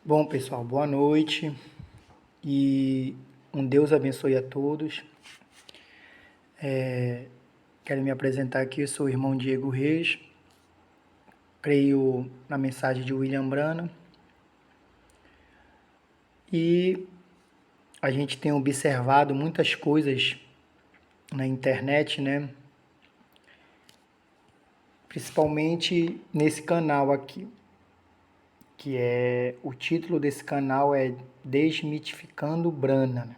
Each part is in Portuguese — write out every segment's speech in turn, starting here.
Bom, pessoal, boa noite e um Deus abençoe a todos. Quero me apresentar aqui, eu sou o irmão Diego Reis, creio na mensagem de William Branham e a gente tem observado muitas coisas na internet, né? Principalmente nesse canal aqui, que o título desse canal é Desmitificando Branham.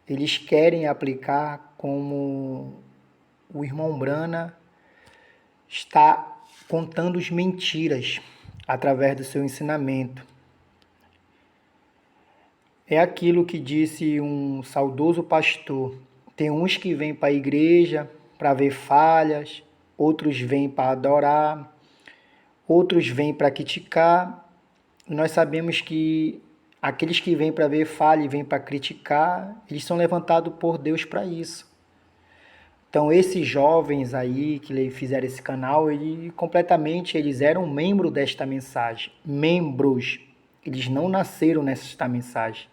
Eles querem aplicar como o irmão Branham está contando as mentiras através do seu ensinamento. É aquilo que disse um saudoso pastor: tem uns que vêm para a igreja para ver falhas, outros vêm para adorar, outros vêm para criticar. Nós sabemos que aqueles que vêm para ver falha e vêm para criticar, eles são levantados por Deus para isso. Então, esses jovens aí que fizeram esse canal, eles eram membros desta mensagem. Membros. Eles não nasceram nesta mensagem.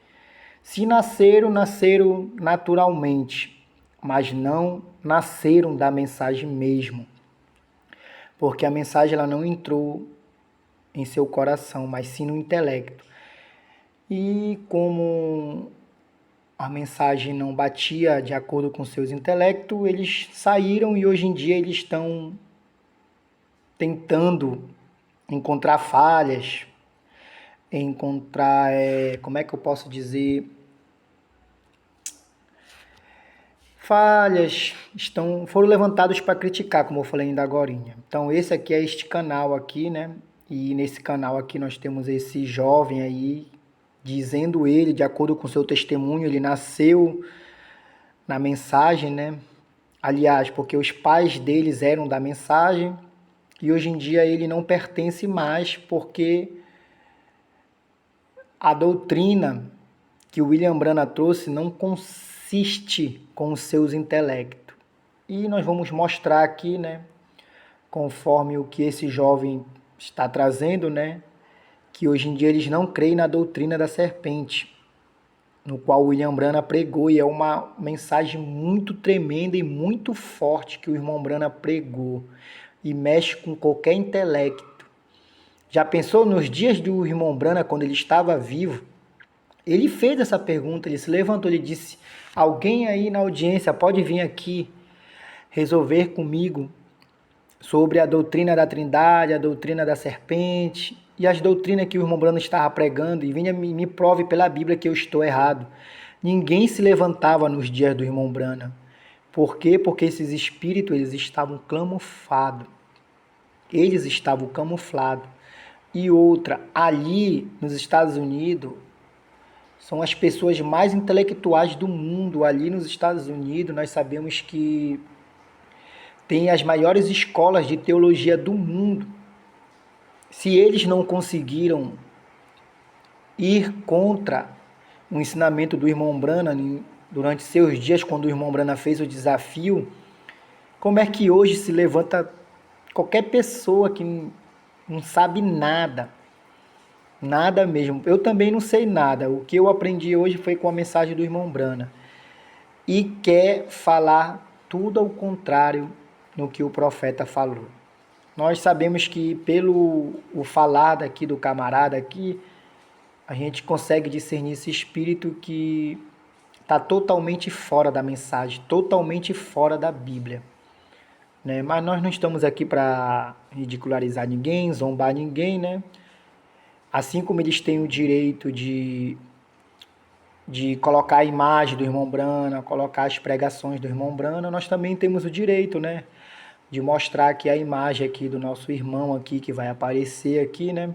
Se nasceram, nasceram naturalmente, mas não nasceram da mensagem mesmo. Porque a mensagem ela não entrou em seu coração, mas sim no intelecto. E como a mensagem não batia de acordo com seus intelectos, eles saíram e hoje em dia eles estão tentando encontrar falhas, encontrar, como é que eu posso dizer, falhas, foram levantados para criticar, como eu falei ainda agorinha. Então esse aqui é este canal aqui, né? E nesse canal aqui nós temos esse jovem aí, dizendo ele, de acordo com seu testemunho, ele nasceu na mensagem, né? Aliás, porque os pais deles eram da mensagem e hoje em dia ele não pertence mais porque a doutrina que o William Branham trouxe não consiste com os seus intelectos. E nós vamos mostrar aqui, né, conforme o que esse jovem está trazendo, né, que hoje em dia eles não creem na doutrina da serpente, no qual William Branham pregou, e é uma mensagem muito tremenda e muito forte que o irmão Branham pregou, e mexe com qualquer intelecto. Já pensou nos dias do irmão Branham, quando ele estava vivo? Ele fez essa pergunta, ele se levantou, ele disse: alguém aí na audiência pode vir aqui resolver comigo sobre a doutrina da Trindade, a doutrina da serpente e as doutrinas que o irmão Branham estava pregando, e venha me prove pela Bíblia que eu estou errado. Ninguém se levantava nos dias do irmão Branham. Por quê? Porque esses espíritos eles estavam camuflados. Eles estavam camuflados. E outra, ali nos Estados Unidos, são as pessoas mais intelectuais do mundo. Ali nos Estados Unidos, nós sabemos que tem as maiores escolas de teologia do mundo. Se eles não conseguiram ir contra o ensinamento do irmão Branham durante seus dias, quando o irmão Branham fez o desafio, como é que hoje se levanta qualquer pessoa que não sabe nada? Nada mesmo. Eu também não sei nada. O que eu aprendi hoje foi com a mensagem do irmão Branham. E quer falar tudo ao contrário no que o profeta falou. Nós sabemos que pelo o falar daqui do camarada aqui, a gente consegue discernir esse espírito que está totalmente fora da mensagem, totalmente fora da Bíblia. Né? Mas nós não estamos aqui para ridicularizar ninguém, zombar ninguém, né? Assim como eles têm o direito de colocar a imagem do irmão Branham, colocar as pregações do irmão Branham, nós também temos o direito, né? De mostrar aqui a imagem aqui do nosso irmão aqui, que vai aparecer aqui, né?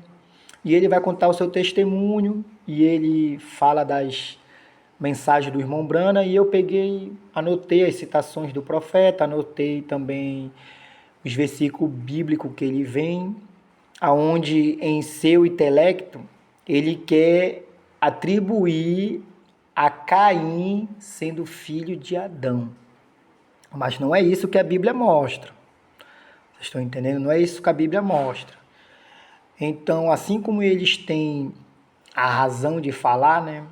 E ele vai contar o seu testemunho, e ele fala das mensagens do irmão Branham, e eu anotei as citações do profeta, anotei também os versículos bíblicos que ele vem, aonde em seu intelecto ele quer atribuir a Caim sendo filho de Adão. Mas não é isso que a Bíblia mostra. Vocês estão entendendo? Não é isso que a Bíblia mostra. Então, assim como eles têm a razão de falar, né?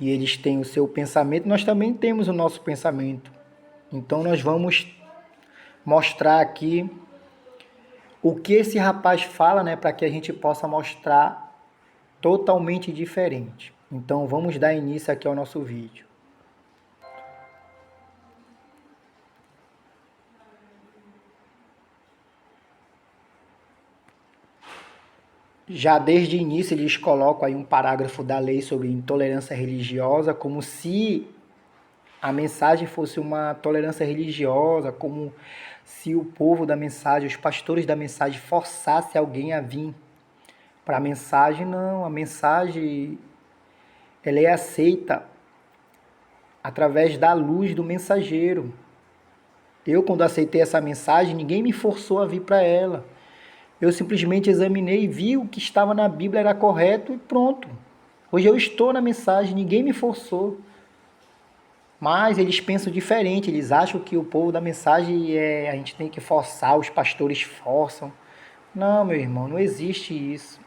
E eles têm o seu pensamento, nós também temos o nosso pensamento. Então nós vamos mostrar aqui o que esse rapaz fala, né, para que a gente possa mostrar totalmente diferente. Então vamos dar início aqui ao nosso vídeo. Já desde o início eles colocam aí um parágrafo da lei sobre intolerância religiosa, como se a mensagem fosse uma tolerância religiosa, como se o povo da mensagem, os pastores da mensagem forçassem alguém a vir para a mensagem. Não, a mensagem ela é aceita através da luz do mensageiro. Eu, quando aceitei essa mensagem, ninguém me forçou a vir para ela. Eu simplesmente examinei e vi o que estava na Bíblia era correto e pronto. Hoje eu estou na mensagem, ninguém me forçou. Mas eles pensam diferente, eles acham que o povo da mensagem a gente tem que forçar, os pastores forçam. Não, meu irmão, não existe isso.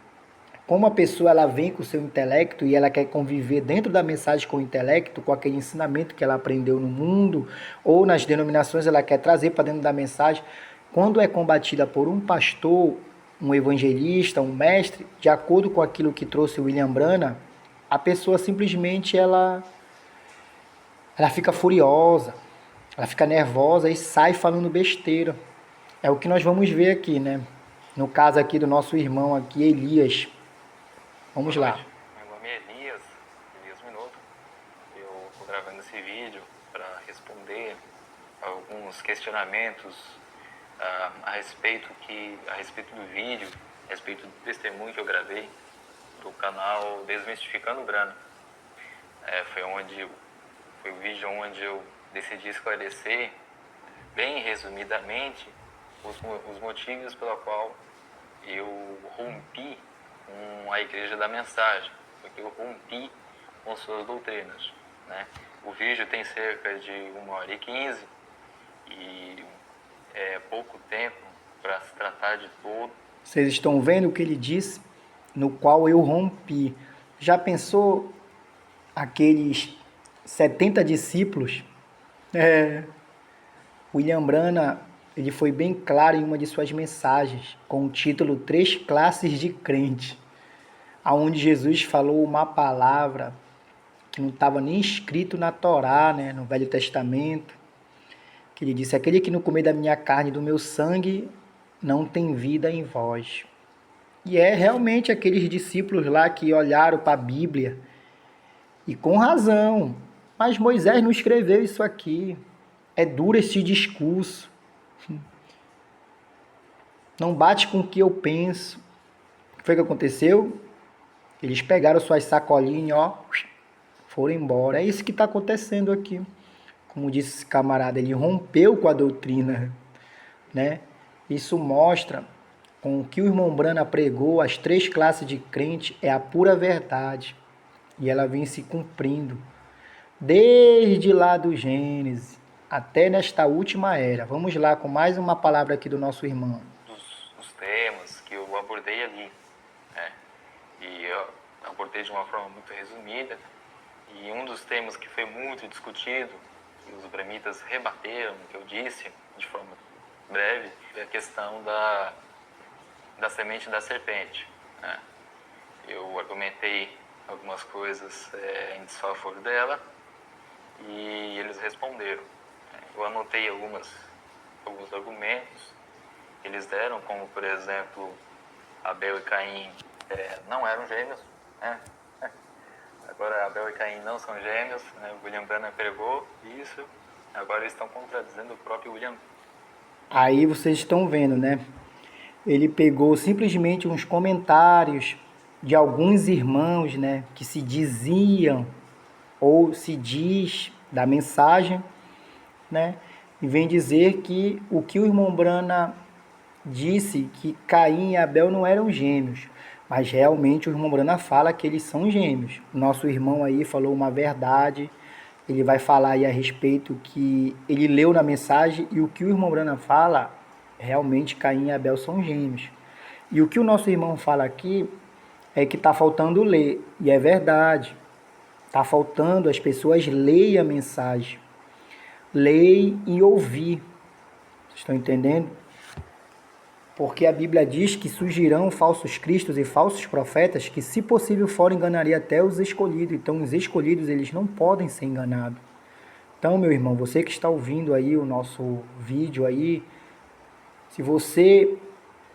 Como a pessoa ela vem com o seu intelecto e ela quer conviver dentro da mensagem com o intelecto, com aquele ensinamento que ela aprendeu no mundo, ou nas denominações ela quer trazer para dentro da mensagem, quando é combatida por um pastor, um evangelista, um mestre, de acordo com aquilo que trouxe William Branham, a pessoa simplesmente ela fica furiosa, ela fica nervosa e sai falando besteira. É o que nós vamos ver aqui, né? No caso aqui do nosso irmão aqui, Elias. Vamos lá. Meu nome é Elias Minuto. Eu estou gravando esse vídeo para responder alguns questionamentos a respeito do vídeo, a respeito do testemunho que eu gravei do canal Desmistificando o Branham. Foi o vídeo onde eu decidi esclarecer, bem resumidamente, os motivos pela qual eu rompi com a Igreja da Mensagem, porque eu rompi com suas doutrinas, né? O vídeo tem cerca de 1h15 e é pouco tempo para se tratar de todo. Vocês estão vendo o que ele disse? No qual eu rompi. Já pensou aqueles 70 discípulos? William Branham, ele foi bem claro em uma de suas mensagens, com o título Três Classes de Crente, aonde Jesus falou uma palavra que não estava nem escrito na Torá, né, no Velho Testamento, que ele disse: aquele que não comer da minha carne e do meu sangue não tem vida em vós. E é realmente aqueles discípulos lá que olharam para a Bíblia, e com razão, mas Moisés não escreveu isso aqui, é duro esse discurso, não bate com o que eu penso. O que foi que aconteceu? Eles pegaram suas sacolinhas, ó, foram embora. É isso que está acontecendo aqui. Como disse esse camarada, ele rompeu com a doutrina, né? Isso mostra com o que o irmão Branham pregou, as três classes de crente é a pura verdade. E ela vem se cumprindo desde lá do Gênesis até nesta última era. Vamos lá com mais uma palavra aqui do nosso irmão. Dos temas que eu abordei ali, né? E eu abordei de uma forma muito resumida. E um dos temas que foi muito discutido, que os brahmitas rebateram, que eu disse de forma breve, é a questão da semente da serpente, né? Eu argumentei algumas coisas em desfavor dela e eles responderam. Eu anotei alguns argumentos que eles deram, como por exemplo, Abel e Caim não eram gêmeos, né? Agora Abel e Caim não são gêmeos, né? O William Branham pregou isso, agora eles estão contradizendo o próprio William. Aí vocês estão vendo, né? Ele pegou simplesmente uns comentários de alguns irmãos, né, que se diziam ou se diz da mensagem, né, e vem dizer que o que o irmão Branham disse, que Caim e Abel não eram gêmeos, mas realmente o irmão Branham fala que eles são gêmeos. O nosso irmão aí falou uma verdade, ele vai falar aí a respeito que ele leu na mensagem e o que o irmão Branham fala, realmente Caim e Abel são gêmeos. E o que o nosso irmão fala aqui é que está faltando ler. E é verdade. Está faltando as pessoas lerem a mensagem. Ler e ouvir. Vocês estão entendendo? Porque a Bíblia diz que surgirão falsos cristos e falsos profetas que, se possível for, enganaria até os escolhidos. Então, os escolhidos, eles não podem ser enganados. Então, meu irmão, você que está ouvindo aí o nosso vídeo aí, se você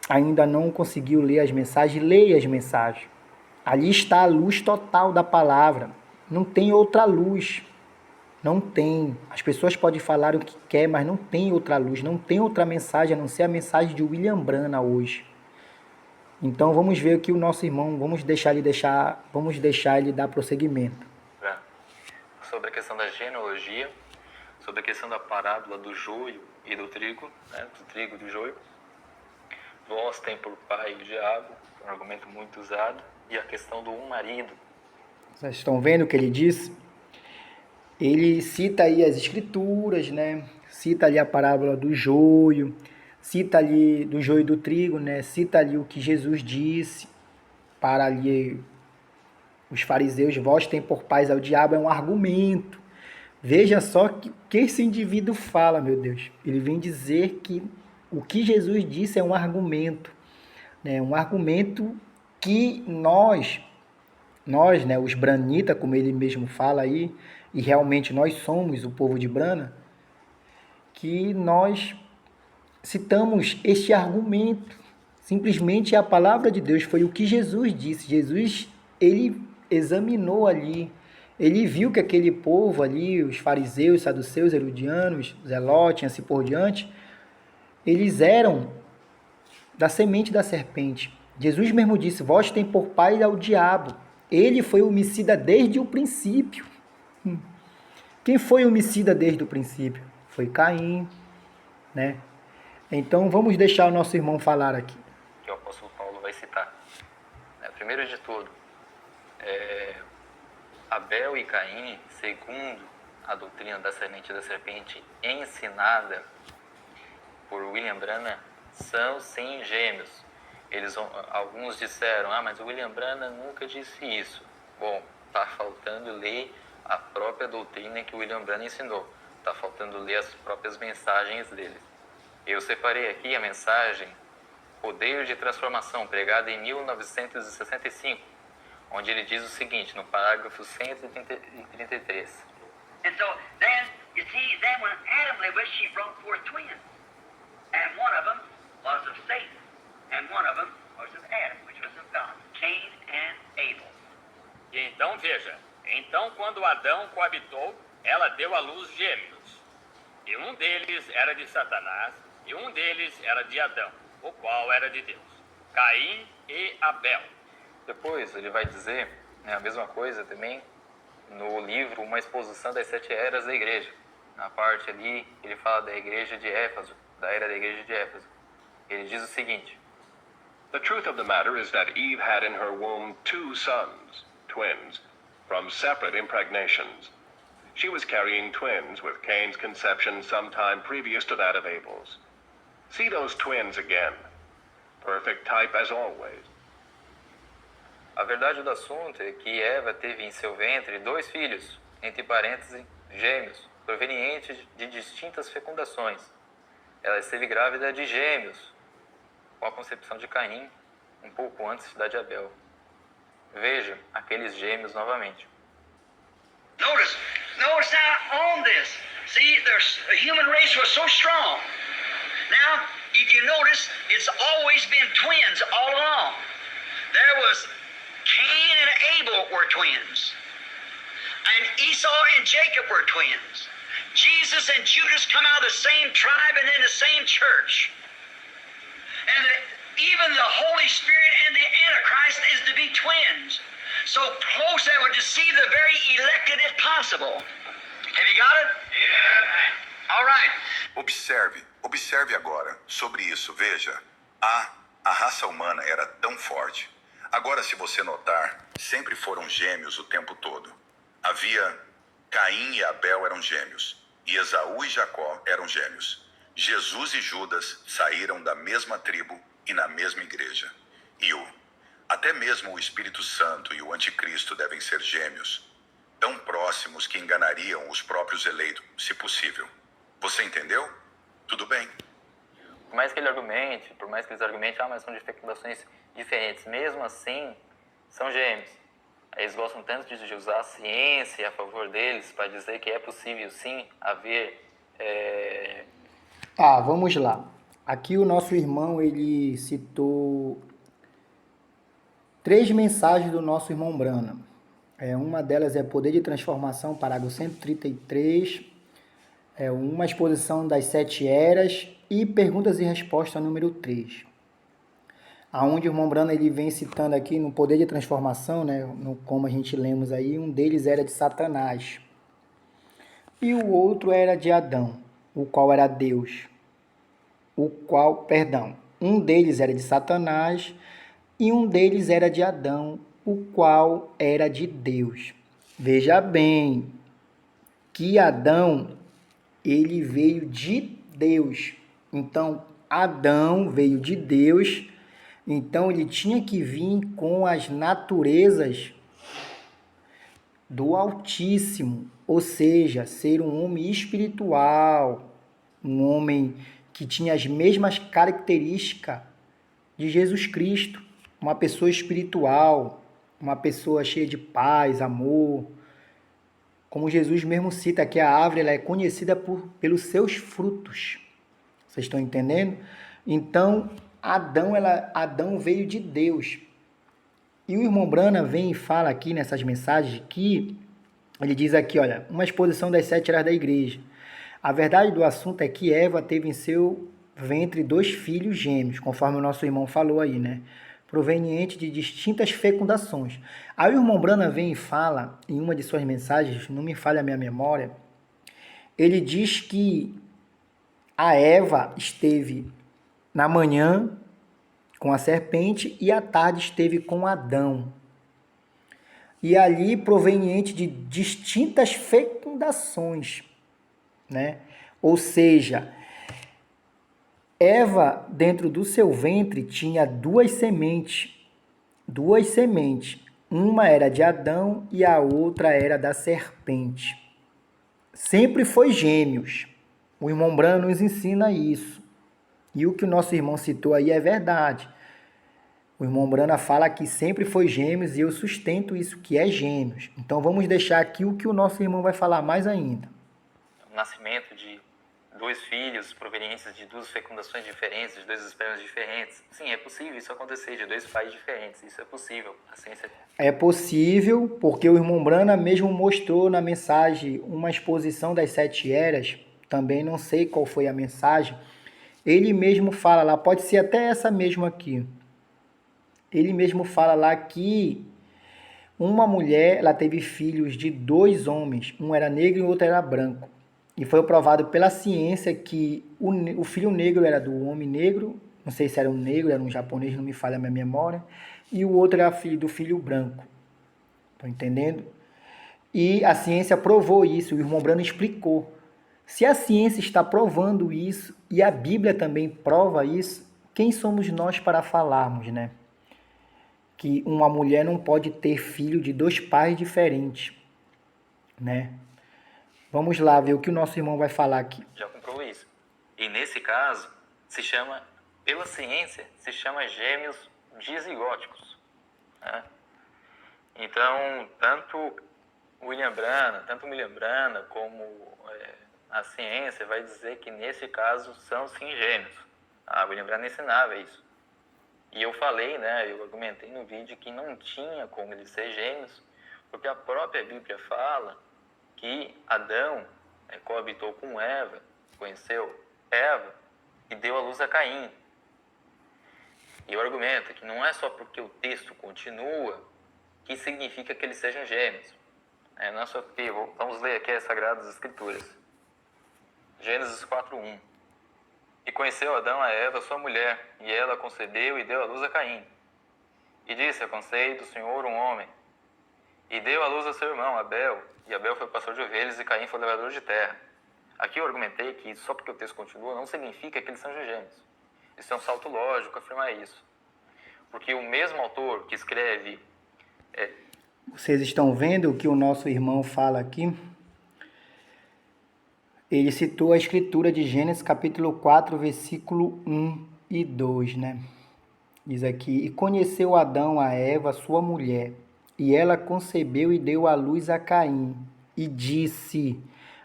ainda não conseguiu ler as mensagens, leia as mensagens. Ali está a luz total da palavra. Não tem outra luz. Não tem. As pessoas podem falar o que quer, mas não tem outra luz, não tem outra mensagem, a não ser a mensagem de William Branham hoje. Então vamos ver aqui o nosso irmão, vamos deixar ele dar prosseguimento. Sobre a questão da genealogia, sobre a questão da parábola do joio e do trigo, né, do trigo e do joio. Vós tem por pai o diabo, um argumento muito usado, e a questão do marido. Vocês estão vendo o que ele diz? Ele cita aí as escrituras, né? Cita ali a parábola do joio, cita ali do joio e do trigo, né? Cita ali o que Jesus disse para ali os fariseus, vós tem por pais ao diabo, é um argumento. Veja só que esse indivíduo fala, meu Deus. Ele vem dizer que o que Jesus disse é um argumento, né? Um argumento que nós, né, os branitas, como ele mesmo fala aí, e realmente nós somos o povo de Brana, que nós citamos este argumento. Simplesmente a palavra de Deus foi o que Jesus disse. Jesus, ele examinou ali, ele viu que aquele povo ali, os fariseus, saduceus, herodianos, zelotes, assim por diante, eles eram da semente da serpente. Jesus mesmo disse, vós tem por pai ao diabo. Ele foi homicida desde o princípio. Quem foi homicida desde o princípio? Foi Caim, né? Então vamos deixar o nosso irmão falar aqui. Que o apóstolo Paulo vai citar. Primeiro de tudo, Abel e Caim, segundo a doutrina da semente da serpente ensinada por William Branham, são sim gêmeos. Alguns disseram, mas o William Branham nunca disse isso. Bom, está faltando ler a própria doutrina que o William Branham ensinou. Está faltando ler as próprias mensagens dele. Eu separei aqui a mensagem Poder de Transformação, pregada em 1965, onde ele diz o seguinte, no parágrafo 133. And so then, you see, then when Adam lived with, she brought forth twins. And one of them was of Satan, and one of them was of Adam, which was of God, Cain and Abel. E então, veja, quando Adão coabitou, ela deu à luz gêmeos. E um deles era de Satanás, e um deles era de Adão, o qual era de Deus. Caim e Abel. Depois ele vai dizer a mesma coisa também no livro Uma Exposição das 7 Eras da Igreja. Na parte ali, ele fala da igreja de Éfeso, da era da igreja de Éfeso. Ele diz o seguinte: The truth of the matter is that Eve had in her womb 2 sons, twins, from separate impregnations. She was carrying twins with Cain's conception sometime previous to that of Abel's. See those twins again. Perfect type as always. A verdade do assunto é que Eva teve em seu ventre 2 filhos, entre parênteses, gêmeos, provenientes de distintas fecundações. Ela esteve grávida de gêmeos, com a concepção de Caim, um pouco antes da de Abel. Veja aqueles gêmeos novamente. Notice now on this. See, the human race was so strong. Now, if you notice, it's always been twins all along. There was Cain and Abel were twins. And Esau and Jacob were twins. Jesus and Judas come out of the same tribe and in the same church. And even the Holy Spirit and the Antichrist is to be twins. So close that would deceive the very elected if possible. Have you got it? Yeah. All right. Observe agora sobre isso. Veja, a raça humana era tão forte. Agora, se você notar, sempre foram gêmeos o tempo todo. Havia Caim e Abel eram gêmeos, e Esaú e Jacó eram gêmeos. Jesus e Judas saíram da mesma tribo e na mesma igreja. E a Até mesmo o Espírito Santo e o Anticristo devem ser gêmeos, tão próximos que enganariam os próprios eleitos, se possível. Você entendeu? Tudo bem. Por mais que eles argumentem, mas são de fecundações diferentes, mesmo assim, são gêmeos. Aí eles gostam tanto de usar a ciência a favor deles para dizer que é possível sim haver... Vamos lá. Aqui o nosso irmão, ele citou 3 mensagens do nosso irmão Brana. Uma delas é Poder de Transformação, parágrafo 133, uma exposição das 7 eras e perguntas e respostas número 3. Aonde o irmão Brana ele vem citando aqui no Poder de Transformação, né, como a gente lemos aí, um deles era de Satanás e o outro era de Adão, o qual era Deus. Um deles era de Satanás e um deles era de Adão, o qual era de Deus. Veja bem que Adão, ele veio de Deus. Então, Adão veio de Deus, então ele tinha que vir com as naturezas do Altíssimo, ou seja, ser um homem espiritual, um homem que tinha as mesmas características de Jesus Cristo, uma pessoa espiritual, uma pessoa cheia de paz, amor. Como Jesus mesmo cita que a árvore ela é conhecida pelos seus frutos. Vocês estão entendendo? Então, Adão veio de Deus. E o irmão Brana vem e fala aqui nessas mensagens que ele diz aqui, olha, uma exposição das 7 eras da igreja. A verdade do assunto é que Eva teve em seu ventre 2 filhos gêmeos, conforme o nosso irmão falou aí, né? Proveniente de distintas fecundações. Aí o irmão Brana vem e fala, em uma de suas mensagens, não me falha a minha memória, ele diz que a Eva esteve na manhã com a serpente e à tarde esteve com Adão. E ali proveniente de distintas fecundações, né? Ou seja, Eva, dentro do seu ventre, tinha 2 sementes. 2 sementes. Uma era de Adão e a outra era da serpente. Sempre foi gêmeos. O irmão Brana nos ensina isso. E o que o nosso irmão citou aí é verdade. O irmão Brana fala que sempre foi gêmeos e eu sustento isso, que é gêmeos. Então vamos deixar aqui o que o nosso irmão vai falar mais ainda. O nascimento de 2 filhos provenientes de 2 fecundações diferentes, de 2 espermas diferentes. Sim, é possível isso acontecer, de 2 pais diferentes. Isso é possível. A ciência... É possível, porque o irmão Brana mesmo mostrou na mensagem uma exposição das 7 eras. Também não sei qual foi a mensagem. Ele mesmo fala lá, pode ser até essa mesmo aqui. Ele mesmo fala lá que uma mulher, ela teve filhos de 2 homens. Um era negro e o outro era branco. E foi provado pela ciência que o filho negro era do homem negro, não sei se era um negro, era um japonês, não me falha a minha memória, e o outro era filho do filho branco. Estão entendendo? E a ciência provou isso, o irmão Brana explicou. Se a ciência está provando isso, e a Bíblia também prova isso, quem somos nós para falarmos, né? Que uma mulher não pode ter filho de 2 pais diferentes, né? Vamos lá ver o que o nosso irmão vai falar aqui. Já comprovou isso. E nesse caso, pela ciência, se chama gêmeos dizigóticos. Né? Então, tanto William Brana como a ciência vai dizer que nesse caso são sim gêmeos. William Brana ensinava isso. E eu falei, né, eu argumentei no vídeo que não tinha como eles ser gêmeos, porque a própria Bíblia fala que Adão coabitou com Eva, conheceu Eva e deu à luz a Caim. E eu argumento que não é só porque o texto continua que significa que eles sejam gêmeos. Não é só porque, vamos ler aqui as Sagradas Escrituras. Gênesis 4:1. E conheceu Adão a Eva, sua mulher, e ela concebeu e deu à luz a Caim. E disse, alcancei do Senhor um homem. E deu à luz a seu irmão, Abel, e Abel foi pastor de ovelhas e Caim foi lavrador de terra. Aqui eu argumentei que só porque o texto continua não significa que eles são gêmeos. Isso é um salto lógico afirmar isso. porque o mesmo autor que escreve... Vocês estão vendo o que o nosso irmão fala aqui? Ele citou a escritura de Gênesis capítulo 4, versículo 1 e 2, né? Diz aqui: E conheceu Adão a Eva, sua mulher, e ela concebeu e deu à luz a Caim, e disse: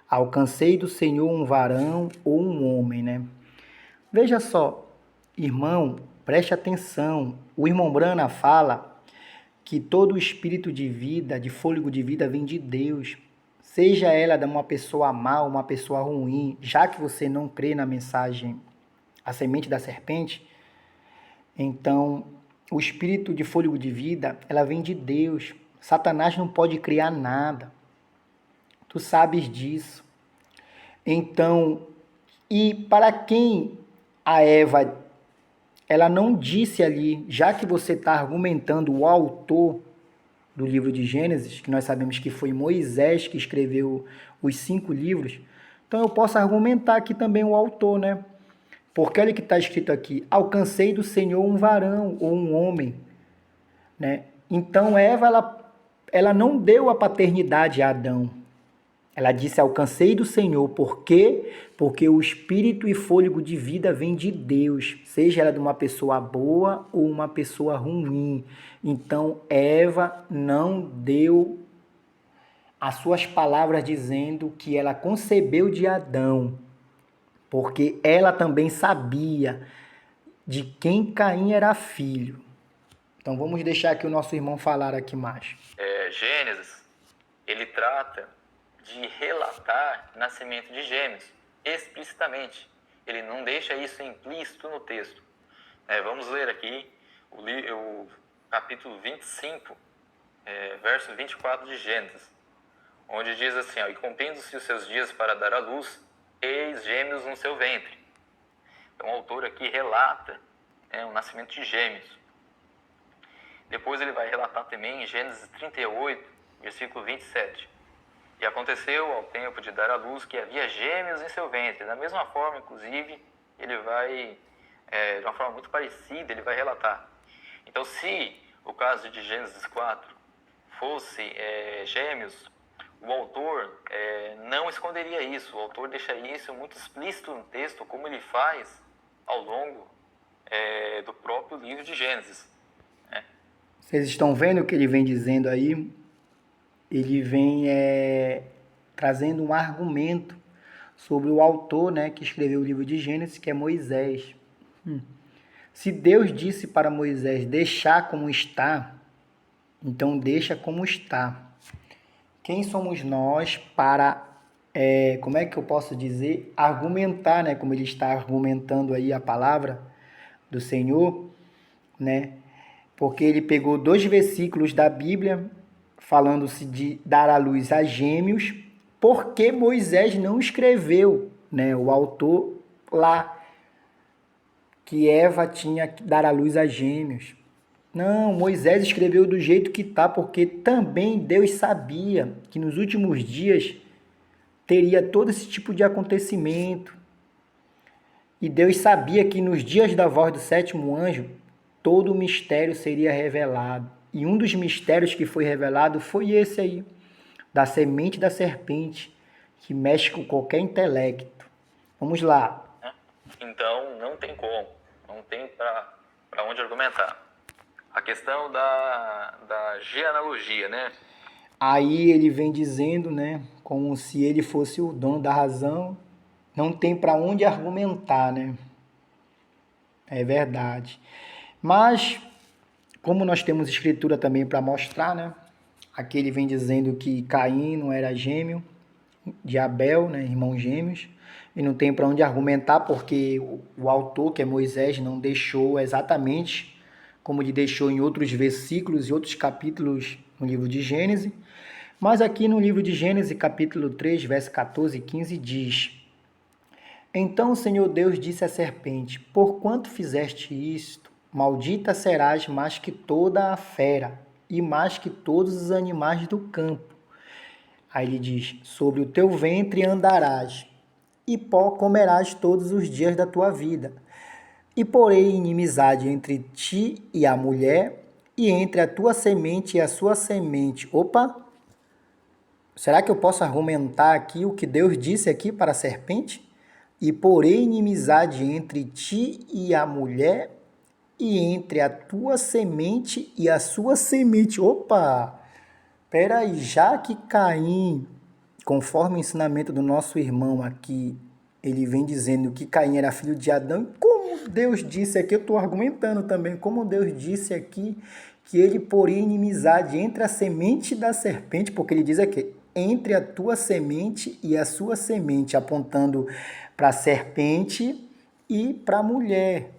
Alcancei do Senhor um varão ou um homem, né? Veja só, irmão, preste atenção. O irmão Brana fala que todo o espírito de vida, de fôlego de vida, vem de Deus. Seja ela de uma pessoa má ou uma pessoa ruim, já que você não crê na mensagem, a semente da serpente, então o espírito de fôlego de vida, ela vem de Deus. Satanás não pode criar nada. Tu sabes disso. Então, e para quem a Eva, ela não disse ali, já que você está argumentando o autor do livro de Gênesis, que nós sabemos que foi Moisés que escreveu os 5 livros, então eu posso argumentar aqui também o autor, né? Porque olha o que está escrito aqui: alcancei do Senhor um varão ou um homem, né? Então Eva, ela não deu a paternidade a Adão. Ela disse: alcancei do Senhor. Por quê? Porque o espírito e fôlego de vida vem de Deus, seja ela de uma pessoa boa ou uma pessoa ruim. Então, Eva não deu as suas palavras dizendo que ela concebeu de Adão, porque ela também sabia de quem Caim era filho. Então, vamos deixar aqui o nosso irmão falar aqui mais. Gênesis, ele trata de relatar nascimento de gêmeos, explicitamente. Ele não deixa isso implícito no texto. Vamos ler aqui o capítulo 25, verso 24 de Gênesis, onde diz assim: e cumprindo-se os seus dias para dar à luz, eis gêmeos no seu ventre. Então o autor aqui relata o nascimento de gêmeos. Depois ele vai relatar também em Gênesis 38, versículo 27. E aconteceu ao tempo de dar à luz que havia gêmeos em seu ventre. Da mesma forma, inclusive, ele vai, de uma forma muito parecida, ele vai relatar. Então, se o caso de Gênesis 4 fosse gêmeos, o autor não esconderia isso. O autor deixaria isso muito explícito no texto, como ele faz ao longo do próprio livro de Gênesis. Vocês estão vendo o que ele vem dizendo aí? Ele vem trazendo um argumento sobre o autor, né, que escreveu o livro de Gênesis, que é Moisés. Se Deus disse para Moisés deixar como está, então deixa como está. Quem somos nós para, como é que eu posso dizer, argumentar, né, como ele está argumentando aí a palavra do Senhor, né? Porque ele pegou 2 versículos da Bíblia falando-se de dar à luz a gêmeos, porque Moisés não escreveu, né, o autor lá, que Eva tinha que dar à luz a gêmeos. Não, Moisés escreveu do jeito que está, porque também Deus sabia que nos últimos dias teria todo esse tipo de acontecimento. E Deus sabia que nos dias da voz do 7º anjo, todo o mistério seria revelado. E um dos mistérios que foi revelado foi esse aí, da semente da serpente, que mexe com qualquer intelecto. Vamos lá. Então, não tem como, não tem para onde argumentar. A questão da genealogia, né? Aí ele vem dizendo, né, como se ele fosse o dono da razão, não tem para onde argumentar, né? É verdade. Mas, como nós temos escritura também para mostrar, né? Aqui ele vem dizendo que Caim não era gêmeo de Abel, né? Irmãos gêmeos. E não tem para onde argumentar, porque o autor, que é Moisés, não deixou exatamente como ele deixou em outros versículos e outros capítulos no livro de Gênesis. Mas aqui no livro de Gênesis, capítulo 3, verso 14 e 15, diz: Então o Senhor Deus disse à serpente: Porquanto fizeste isto, maldita serás mais que toda a fera, e mais que todos os animais do campo. Aí ele diz: sobre o teu ventre andarás, e pó comerás todos os dias da tua vida. E porém inimizade entre ti e a mulher, e entre a tua semente e a sua semente. Opa! Será que eu posso argumentar aqui o que Deus disse aqui para a serpente? E porém inimizade entre ti e a mulher, e entre a tua semente e a sua semente. Opa! Peraí, já que Caim, conforme o ensinamento do nosso irmão aqui, ele vem dizendo que Caim era filho de Adão, como Deus disse aqui, eu estou argumentando também, como Deus disse aqui, que ele poria inimizade entre a semente da serpente, porque ele diz aqui, entre a tua semente e a sua semente, apontando para a serpente e para a mulher,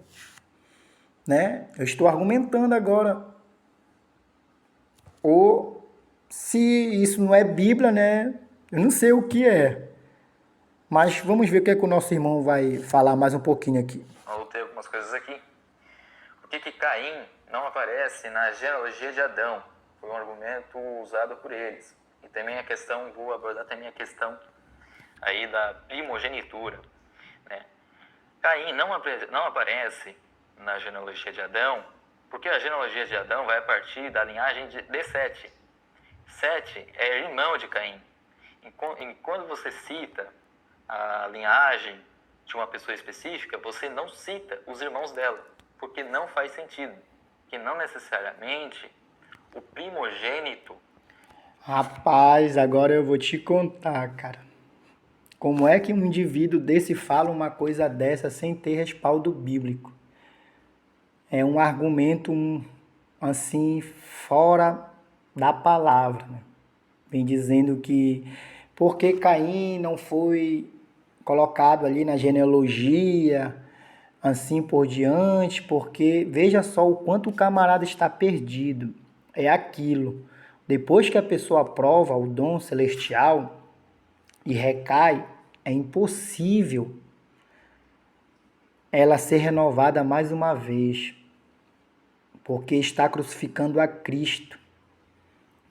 né? Eu estou argumentando agora. Ou se isso não é Bíblia, né? Eu não sei o que é. Mas vamos ver o que é que o nosso irmão vai falar mais um pouquinho aqui. Anotei algumas coisas aqui. Por que Caim não aparece na genealogia de Adão? Foi um argumento usado por eles. E também a questão, vou abordar também a questão aí da primogenitura, né? Caim não aparece na genealogia de Adão, porque a genealogia de Adão vai a partir da linhagem de Sete. Sete é irmão de Caim. E quando você cita a linhagem de uma pessoa específica, você não cita os irmãos dela, porque não faz sentido. Que não necessariamente o primogênito... Rapaz, agora eu vou te contar, cara. Como é que um indivíduo desse fala uma coisa dessa sem ter respaldo bíblico? É um argumento, assim, fora da palavra, né? Vem dizendo que porque Caim não foi colocado ali na genealogia, assim por diante, porque veja só o quanto o camarada está perdido. É aquilo. Depois que a pessoa aprova o dom celestial e recai, é impossível ela ser renovada mais uma vez, porque está crucificando a Cristo,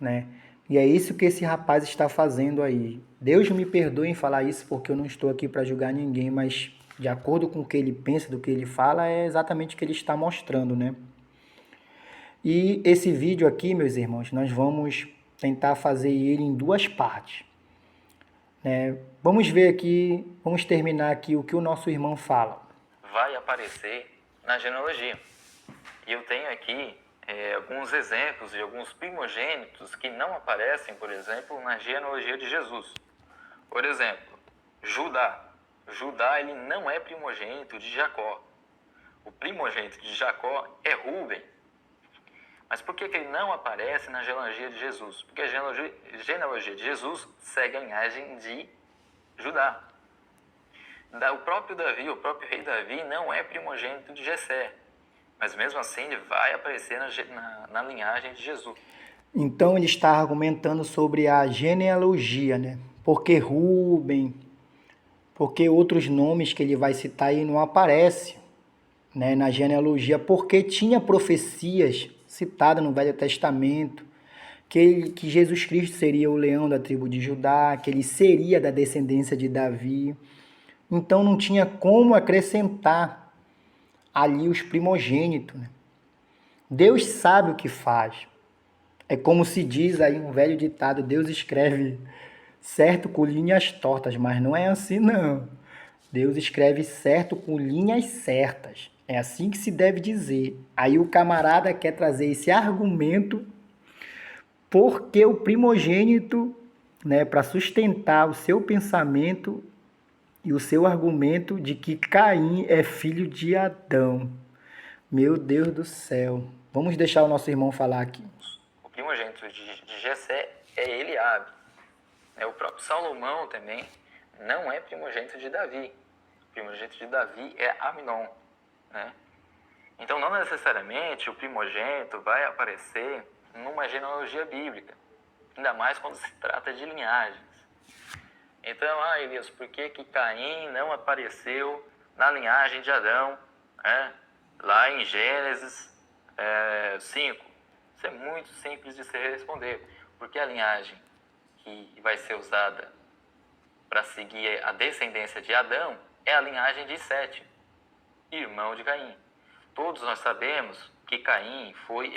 né? E é isso que esse rapaz está fazendo aí. Deus me perdoe em falar isso, porque eu não estou aqui para julgar ninguém, mas de acordo com o que ele pensa, do que ele fala, é exatamente o que ele está mostrando, né? E esse vídeo aqui, meus irmãos, nós vamos tentar fazer ele em duas partes, né? Vamos ver aqui, vamos terminar aqui o que o nosso irmão fala. Vai aparecer na genealogia. E eu tenho aqui alguns exemplos de alguns primogênitos que não aparecem, por exemplo, na genealogia de Jesus. Por exemplo, Judá. Judá, ele não é primogênito de Jacó. O primogênito de Jacó é Rúben. Mas por que ele não aparece na genealogia de Jesus? Porque a genealogia de Jesus segue a linhagem de Judá. O próprio Davi, o próprio rei Davi, não é primogênito de Jessé. Mas mesmo assim ele vai aparecer na linhagem de Jesus. Então ele está argumentando sobre a genealogia, né? Porque Rúben, porque outros nomes que ele vai citar aí não aparecem, né, na genealogia, porque tinha profecias citadas no Velho Testamento, que Jesus Cristo seria o leão da tribo de Judá, que ele seria da descendência de Davi. Então não tinha como acrescentar ali os primogênitos, né? Deus sabe o que faz. É como se diz aí um velho ditado, Deus escreve certo com linhas tortas, mas não é assim não. Deus escreve certo com linhas certas. É assim que se deve dizer. Aí o camarada quer trazer esse argumento porque o primogênito, né, para sustentar o seu pensamento e o seu argumento de que Caim é filho de Adão. Meu Deus do céu. Vamos deixar o nosso irmão falar aqui. O primogênito de Jessé é Eliabe. O próprio Salomão também não é primogênito de Davi. O primogênito de Davi é Aminon, né? Então, não necessariamente o primogênito vai aparecer numa genealogia bíblica, ainda mais quando se trata de linhagens. Então, Elias, por que Caim não apareceu na linhagem de Adão, né? Lá em Gênesis 5? Isso é muito simples de se responder, porque a linhagem que vai ser usada para seguir a descendência de Adão é a linhagem de Sete. irmão de Caim. Todos nós sabemos que Caim foi